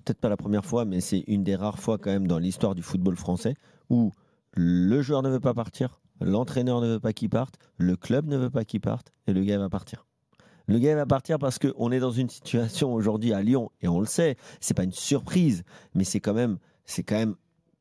peut-être pas la première fois, mais c'est une des rares fois quand même dans l'histoire du football français où le joueur ne veut pas partir, l'entraîneur ne veut pas qu'il parte, le club ne veut pas qu'il parte, et le gars va partir. Le gars va partir parce qu'on est dans une situation aujourd'hui à Lyon, et on le sait, c'est pas une surprise, mais c'est quand même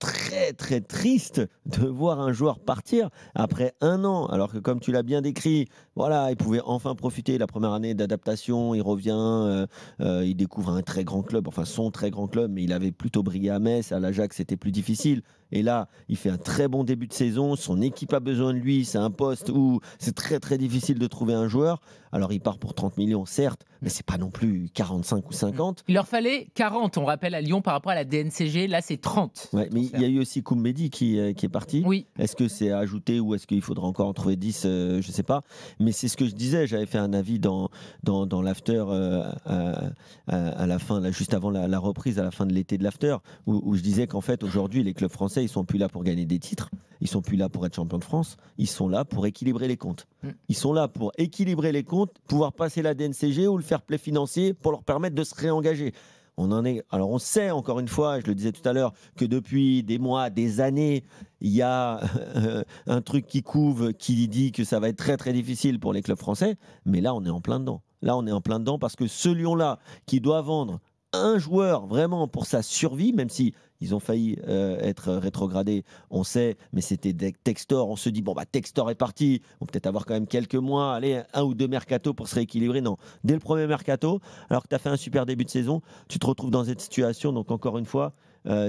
très très triste de voir un joueur partir après un an, alors que comme tu l'as bien décrit, voilà, il pouvait enfin profiter de la première année d'adaptation, il revient, il découvre un très grand club, enfin son très grand club, mais il avait plutôt brillé à Metz, à l'Ajax c'était plus difficile, et là il fait un très bon début de saison, son équipe a besoin de lui, c'est un poste où c'est très très difficile de trouver un joueur, alors il part pour 30 millions certes, mais c'est pas non plus 45 ou 50. Il leur fallait 40, on rappelle, à Lyon par rapport à la DNCG, là c'est 30. Ouais, mais il y a eu aussi Koumbedi qui est parti. Oui. Est-ce que c'est à ajouter ou est-ce qu'il faudra encore en trouver 10 je ne sais pas. Mais c'est ce que je disais. J'avais fait un avis dans l'after à la fin, là, juste avant la reprise, à la fin de l'été de l'after, où je disais qu'en fait, aujourd'hui, les clubs français, ils sont plus là pour gagner des titres. Ils sont plus là pour être champions de France. Ils sont là pour équilibrer les comptes. Ils sont là pour équilibrer les comptes, pouvoir passer la DNCG ou le fair play financier pour leur permettre de se réengager. Alors on sait encore une fois, je le disais tout à l'heure, que depuis des mois, des années, il y a un truc qui couve, qui dit que ça va être très très difficile pour les clubs français. Mais là, on est en plein dedans. Là, on est en plein dedans parce que ce Lyon-là, qui doit vendre un joueur vraiment pour sa survie, même si ils ont failli être rétrogradés, on sait, mais c'était Textor. On se dit, bon, bah, Textor est parti. On va peut-être avoir quand même quelques mois, allez, un ou deux mercato pour se rééquilibrer. Non, dès le premier mercato, alors que tu as fait un super début de saison, tu te retrouves dans cette situation. Donc, encore une fois,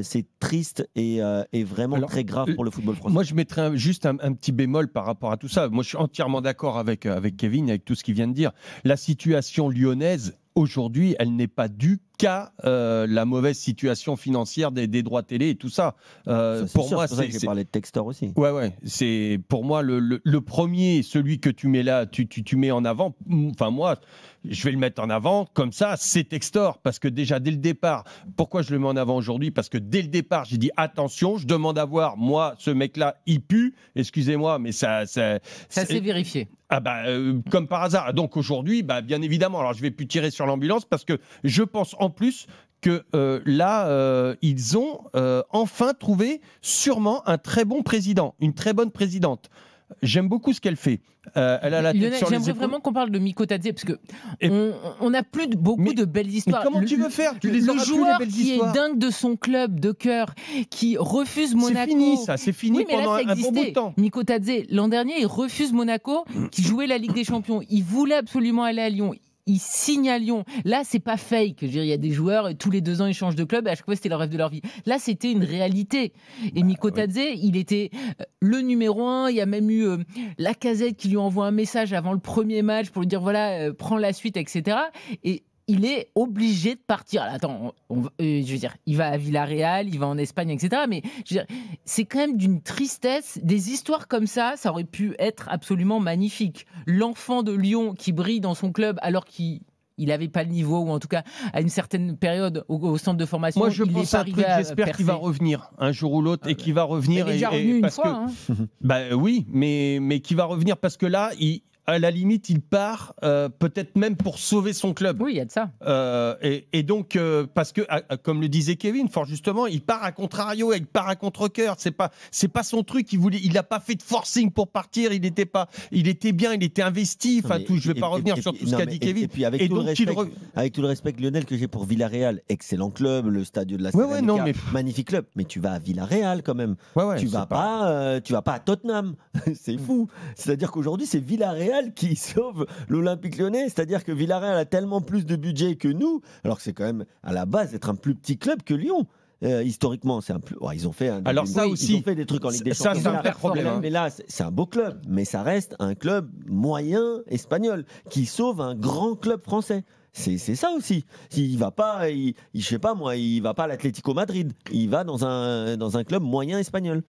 c'est triste et vraiment très grave pour le football français. Moi, je mettrais juste un petit bémol par rapport à tout ça. Moi, je suis entièrement d'accord avec Kevin, avec tout ce qu'il vient de dire. La situation lyonnaise, aujourd'hui, elle n'est pas due qu'à la mauvaise situation financière des droits télé et tout ça. Pour moi, c'est j'ai parlé de Textor aussi. Ouais. C'est pour moi le premier, celui que tu mets là, tu mets en avant. Enfin moi, je vais le mettre en avant comme ça. C'est Textor parce que déjà dès le départ, pourquoi je le mets en avant aujourd'hui? Parce que dès le départ, j'ai dit attention, je demande à voir. Moi, ce mec-là, il pue. Excusez-moi, mais ça s'est vérifié. Ah comme par hasard. Donc aujourd'hui, bien évidemment, alors je vais plus tirer sur l'ambulance parce que je pense en plus que là, ils ont enfin trouvé sûrement un très bon président, une très bonne présidente. J'aime beaucoup ce qu'elle fait. Elle a la tête Lionel, sur les j'aimerais épaules. vraiment qu'on parle de Miko Tadze parce que on n'a plus beaucoup de belles histoires. Mais comment tu veux faire? Tu les le auras plus, joueur les belles qui histoires. est dingue de son club de cœur, qui refuse Monaco. C'est fini ça, c'est fini oui, mais pendant là, ça un bon bout de temps. Miko Tadze, l'an dernier, il refuse Monaco, qui jouait la Ligue des Champions. Il voulait absolument aller à Lyon. Il signe à Lyon. Là, c'est pas fake. Je veux dire, il y a des joueurs, tous les 2 ans, ils changent de club. Et à chaque fois, c'était le rêve de leur vie. Là, c'était une réalité. Et Miko Tadze, il était le numéro 1. Il y a même eu Lacazette qui lui envoie un message avant le premier match pour lui dire voilà, prends la suite, etc. Et il est obligé de partir. Attends, je veux dire, il va à Villarreal, il va en Espagne, etc. Mais je veux dire, c'est quand même d'une tristesse. Des histoires comme ça aurait pu être absolument magnifique. L'enfant de Lyon qui brille dans son club alors qu'il n'avait pas le niveau, ou en tout cas à une certaine période au centre de formation. Moi, je pense un truc, j'espère qu'il va revenir un jour ou l'autre et qu'il va revenir. Il est déjà revenu une fois. Oui, mais qui va revenir parce que là, à la limite, il part peut-être même pour sauver son club. Oui, il y a de ça. Et donc, parce que, comme le disait Kevin, fort justement, il part à contrario, il part à contre-cœur. C'est pas son truc. Il n'a pas fait de forcing pour partir. Il était bien, il était investi. Enfin, je ne vais pas revenir sur tout ce qu'a dit Kevin. Et puis avec tout le respect, Lionel, que j'ai pour Villarreal, excellent club, le Stadio de la Ceramica, magnifique club. Mais tu vas à Villarreal quand même. Tu vas pas à Tottenham. C'est fou. C'est-à-dire qu'aujourd'hui, c'est Villarreal qui sauve l'Olympique Lyonnais, c'est-à-dire que Villarreal a tellement plus de budget que nous, alors que c'est quand même à la base d'être un plus petit club que Lyon. Historiquement, c'est un plus. Ils ont fait ils ont fait des trucs en Ligue des Champions. Ça, c'est un vrai problème. Mais là, c'est un beau club, mais ça reste un club moyen espagnol qui sauve un grand club français. C'est ça aussi. Il va pas, je sais pas moi, il va pas à l'Atlético Madrid. Il va dans un club moyen espagnol.